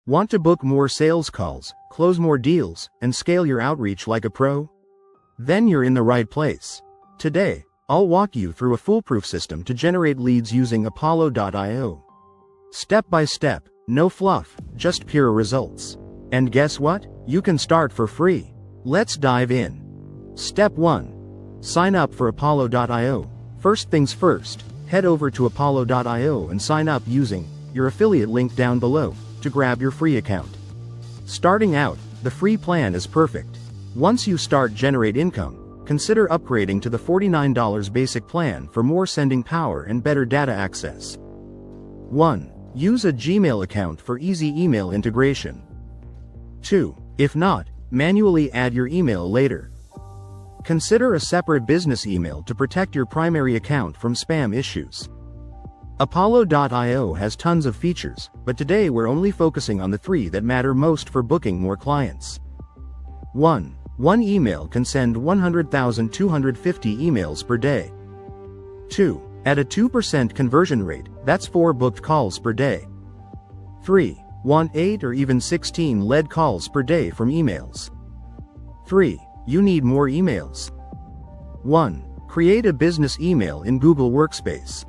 Want to book more sales calls, close more deals, and scale your outreach like a pro? Then you're in the right place. Today, I'll walk you through a foolproof system to generate leads using Apollo.io. Step by step, no fluff, just pure results. And guess what? You can start for free. Let's dive in. Step 1. Sign up for Apollo.io. First things first, head over to Apollo.io and sign up using your affiliate link down below to grab your free account. Starting out, the free plan is perfect. Once you start generate income, consider upgrading to the $49 basic plan for more sending power and better data access. 1. Use a Gmail account for easy email integration. 2. If not, manually add your email later. Consider a separate business email to protect your primary account from spam issues. Apollo.io has tons of features, but today we're only focusing on the 3 that matter most for booking more clients. 1. One email can send 100,250 emails per day. 2. At a 2% conversion rate, that's 4 booked calls per day. 3. Want 8 or even 16 lead calls per day from emails. 3. You need more emails. 1. Create a business email in Google Workspace.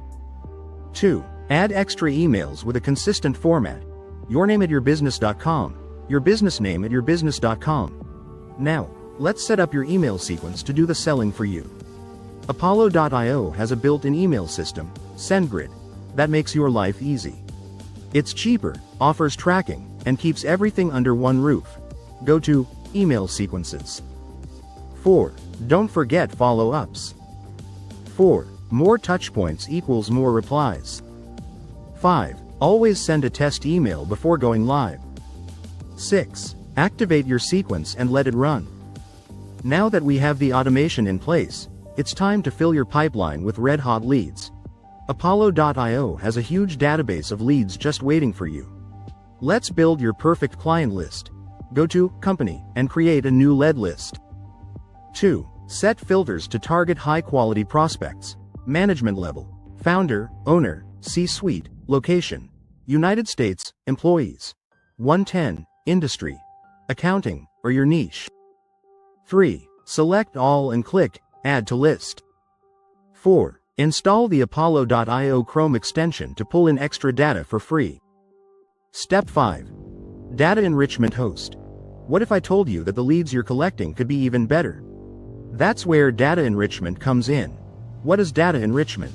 2. Add extra emails with a consistent format. Your name at yourbusiness.com, your business name at yourbusiness.com. Now, let's set up your email sequence to do the selling for you. Apollo.io has a built-in email system, SendGrid, that makes your life easy. It's cheaper, offers tracking, and keeps everything under one roof. Go to Email Sequences. 4. Don't forget follow-ups. 4. More touchpoints equals more replies. 5. Always send a test email before going live. 6. Activate your sequence and let it run. Now that we have the automation in place, it's time to fill your pipeline with red-hot leads. Apollo.io has a huge database of leads just waiting for you. Let's build your perfect client list. Go to Company and create a new lead list. 2. Set filters to target high-quality prospects. Management level, founder, owner, C-suite, location, United States, employees. 110, industry, accounting, or your niche. 3. Select all and click Add to List. 4. Install the Apollo.io Chrome extension to pull in extra data for free. Step 5. Data Enrichment Host. What if I told you that the leads you're collecting could be even better? That's where data enrichment comes in. What is data enrichment?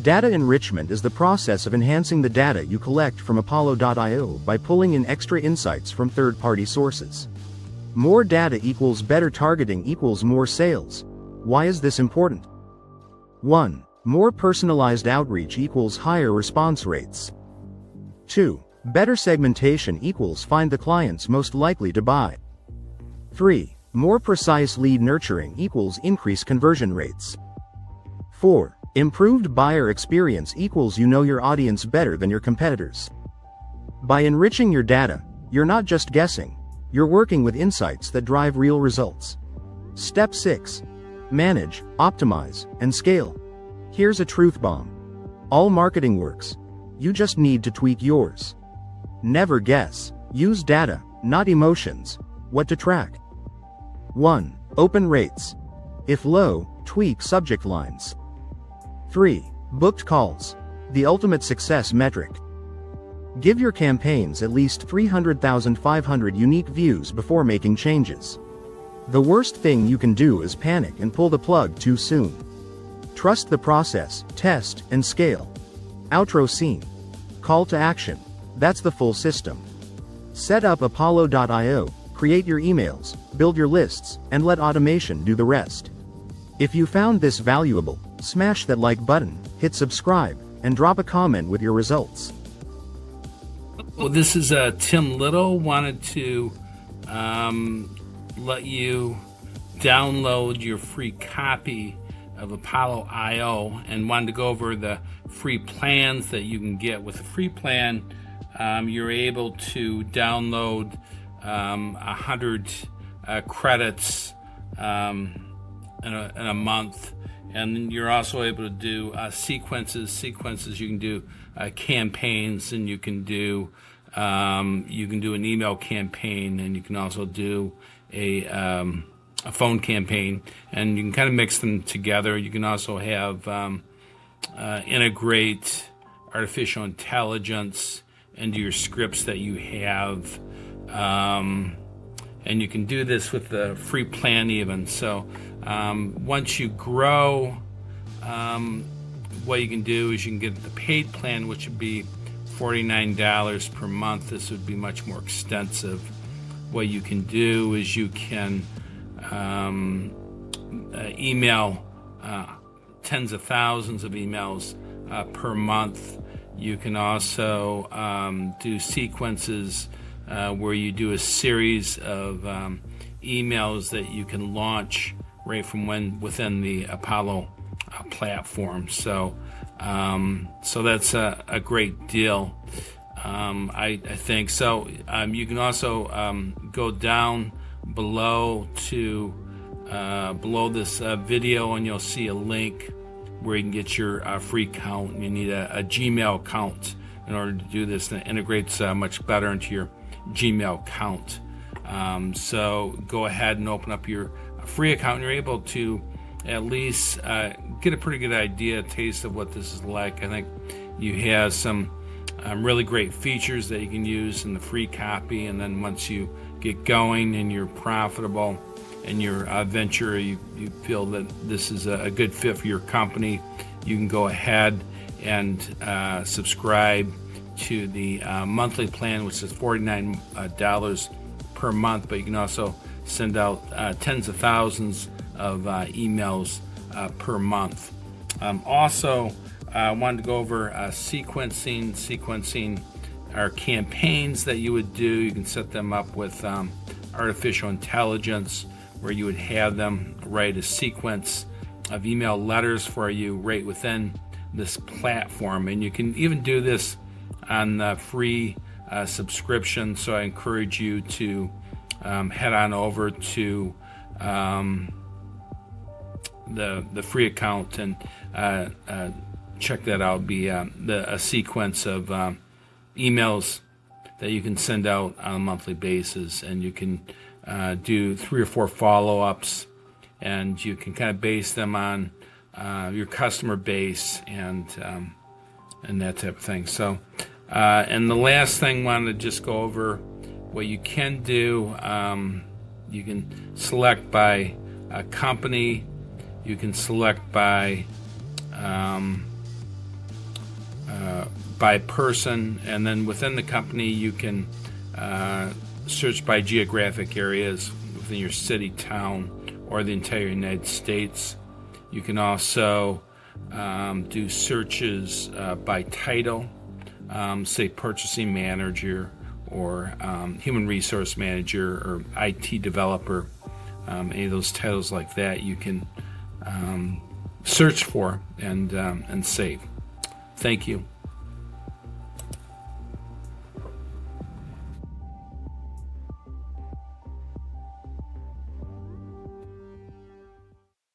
Data enrichment is the process of enhancing the data you collect from Apollo.io by pulling in extra insights from third-party sources. More data equals better targeting equals more sales. Why is this important? 1. More personalized outreach equals higher response rates. 2. Better segmentation equals find the clients most likely to buy. 3. More precise lead nurturing equals increased conversion rates. 4. Improved buyer experience equals you know your audience better than your competitors. By enriching your data, you're not just guessing, you're working with insights that drive real results. Step 6. Manage, optimize, and scale. Here's a truth bomb. All marketing works. You just need to tweak yours. Never guess. Use data, not emotions. What to track? 1. Open rates. If low, tweak subject lines. 3. Booked calls. The ultimate success metric. Give your campaigns at least 300,500 unique views before making changes. The worst thing you can do is panic and pull the plug too soon. Trust the process, test, and scale. Outro scene. Call to action. That's the full system. Set up Apollo.io, create your emails, build your lists, and let automation do the rest. If you found this valuable, smash that like button, hit subscribe, and drop a comment with your results. Well, this is Tim Little. Wanted to let you download your free copy of Apollo.io and wanted to go over the free plans that you can get. With a free plan, you're able to download 100 credits in a month, and you're also able to do sequences. You can do campaigns, and you can do You can do an email campaign, and you can also do a phone campaign, and you can kind of mix them together. You can also have integrate artificial intelligence into your scripts that you have, and you can do this with the free plan even. So once you grow, what you can do is you can get the paid plan, which would be $49 per month. This would be much more extensive. What you can do is you can email tens of thousands of emails per month. You can also do sequences where you do a series of emails that you can launch right from within the Apollo platform. So that's a great deal. I think so. You can also go down below to below this video, and you'll see a link where you can get your free account. You need a Gmail account in order to do this, and it integrates much better into your Gmail account. So go ahead and open up your free account, and you're able to at least get a pretty good idea, taste of what this is like. I think you have some really great features that you can use in the free copy, and then once you get going and you're profitable in your venture, you feel that this is a good fit for your company, you can go ahead and subscribe to the monthly plan, which is $49 per month, but you can also send out tens of thousands of emails per month. Also, I wanted to go over sequencing our campaigns that you would do. You can set them up with artificial intelligence, where you would have them write a sequence of email letters for you right within this platform. And you can even do this on the free subscription. So I encourage you to head on over to the free account and check that out. Be a sequence of emails that you can send out on a monthly basis, and you can do 3 or 4 follow-ups, and you can kind of base them on your customer base and that type of thing. So and the last thing, I wanted to just go over what you can do. You can select by a company, you can select by person, and then within the company you can search by geographic areas within your city, town, or the entire United States. You can also do searches by title, say purchasing manager, or human resource manager, or IT developer. Any of those titles like that you can search for and save. Thank you.